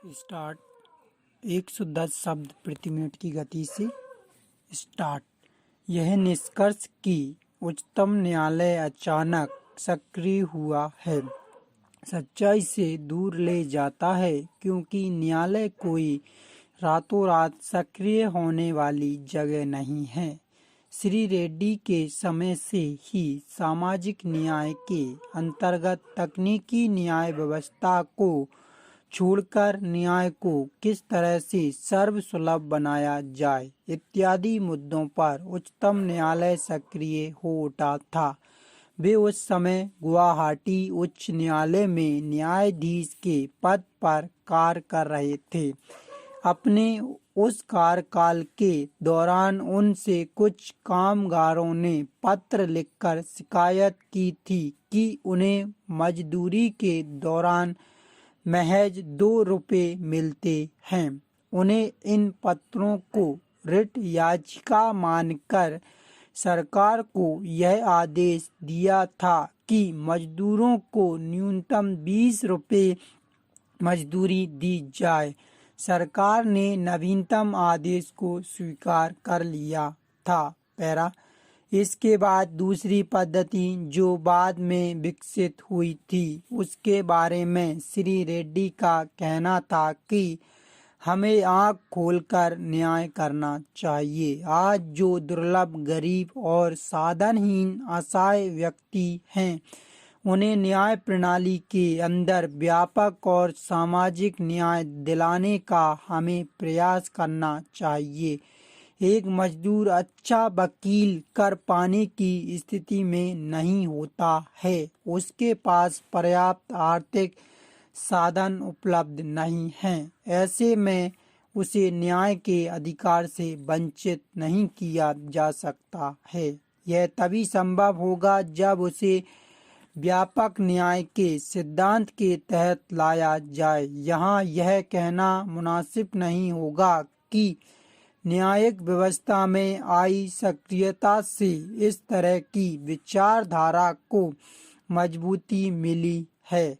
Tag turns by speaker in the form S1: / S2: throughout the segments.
S1: Start 110 शब्द प्रति minute की गति से स्टार्ट। यह निष्कर्ष कि उच्चतम न्यायालय अचानक सक्रिय हुआ है, सच्चाई से दूर ले जाता है, क्योंकि न्यायालय कोई रातों रात सक्रिय होने वाली जगह नहीं है। श्री रेड्डी के समय से ही सामाजिक न्याय के अंतर्गत तकनीकी न्याय व्यवस्था को छोड़कर न्याय को किस तरह से सर्वसुलभ बनाया जाए इत्यादि मुद्दों पर उच्चतम न्यायालय सक्रिय हो उठा था। वे उस समय गुवाहाटी उच्च न्यायालय में न्यायाधीश के पद पर कार्य कर रहे थे। अपने उस कार्यकाल के दौरान उनसे कुछ कामगारों ने पत्र लिखकर शिकायत की थी कि उन्हें मजदूरी के दौरान महज 2 रुपये मिलते हैं। उन्हें इन पत्रों को रिट याचिका मानकर सरकार को यह आदेश दिया था कि मजदूरों को न्यूनतम 20 रुपये मजदूरी दी जाए। सरकार ने नवीनतम आदेश को स्वीकार कर लिया था। पैरा इसके बाद दूसरी पद्धति जो बाद में विकसित हुई थी, उसके बारे में श्री रेड्डी का कहना था कि हमें आंख खोलकर न्याय करना चाहिए। आज जो दुर्लभ, गरीब और साधनहीन असहाय व्यक्ति हैं, उन्हें न्याय प्रणाली के अंदर व्यापक और सामाजिक न्याय दिलाने का हमें प्रयास करना चाहिए। एक मजदूर अच्छा वकील कर पाने की स्थिति में नहीं होता है, उसके पास पर्याप्त आर्थिक साधन उपलब्ध नहीं हैं। ऐसे में उसे न्याय के अधिकार से वंचित नहीं किया जा सकता है। यह तभी संभव होगा जब उसे व्यापक न्याय के सिद्धांत के तहत लाया जाए। यहाँ यह कहना मुनासिब नहीं होगा कि न्यायिक व्यवस्था में आई सक्रियता से इस तरह की विचारधारा को मजबूती मिली है।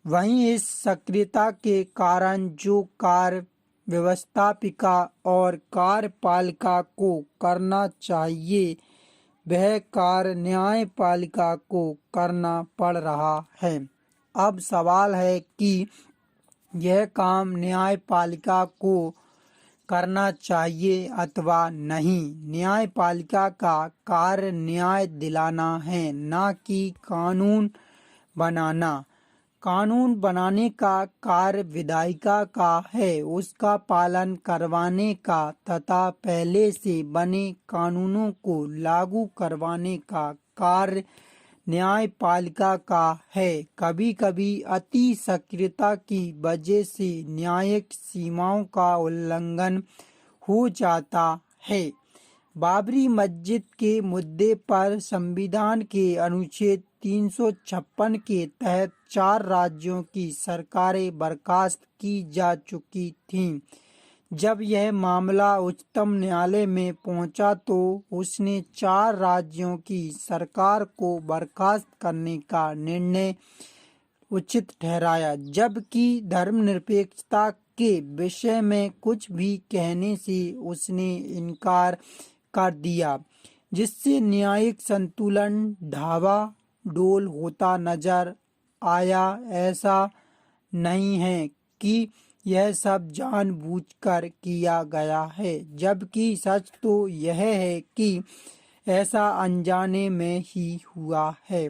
S1: वहीं इस सक्रियता के कारण जो कार्य व्यवस्थापिका और कार्यपालिका को करना चाहिए, वह कार्य न्यायपालिका को करना पड़ रहा है। अब सवाल है कि यह काम न्यायपालिका को करना चाहिए अथवा नहीं। न्यायपालिका का कार्य न्याय दिलाना है, न कि कानून बनाना। कानून बनाने का कार्य विधायिका का है, उसका पालन करवाने का तथा पहले से बने कानूनों को लागू करवाने का कार्य न्यायपालिका का है। कभी कभी अति सक्रियता की वजह से न्यायिक सीमाओं का उल्लंघन हो जाता है। बाबरी मस्जिद के मुद्दे पर संविधान के अनुच्छेद 356 के तहत 4 राज्यों की सरकारें बर्खास्त की जा चुकी थीं। जब यह मामला उच्चतम न्यायालय में पहुंचा तो उसने 4 राज्यों की सरकार को बर्खास्त करने का निर्णय उचित ठहराया, जबकि धर्मनिरपेक्षता के विषय में कुछ भी कहने से उसने इनकार कर दिया, जिससे न्यायिक संतुलन ढावाडोल होता नजर आया। ऐसा नहीं है कि यह सब जानबूझकर किया गया है, जबकि सच तो यह है कि ऐसा अनजाने में ही हुआ है।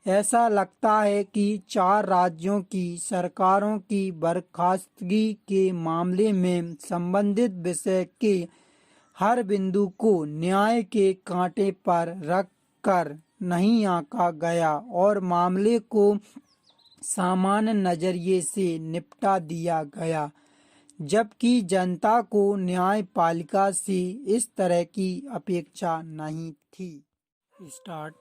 S1: ऐसा लगता है कि 4 राज्यों की सरकारों की बर्खास्तगी के मामले में संबंधित विषय के हर बिंदु को न्याय के कांटे पर रख कर नहीं आंका गया और मामले को सामान्य नजरिए से निपटा दिया गया, जबकि जनता को न्यायपालिका से इस तरह की अपेक्षा नहीं थी। स्टार्ट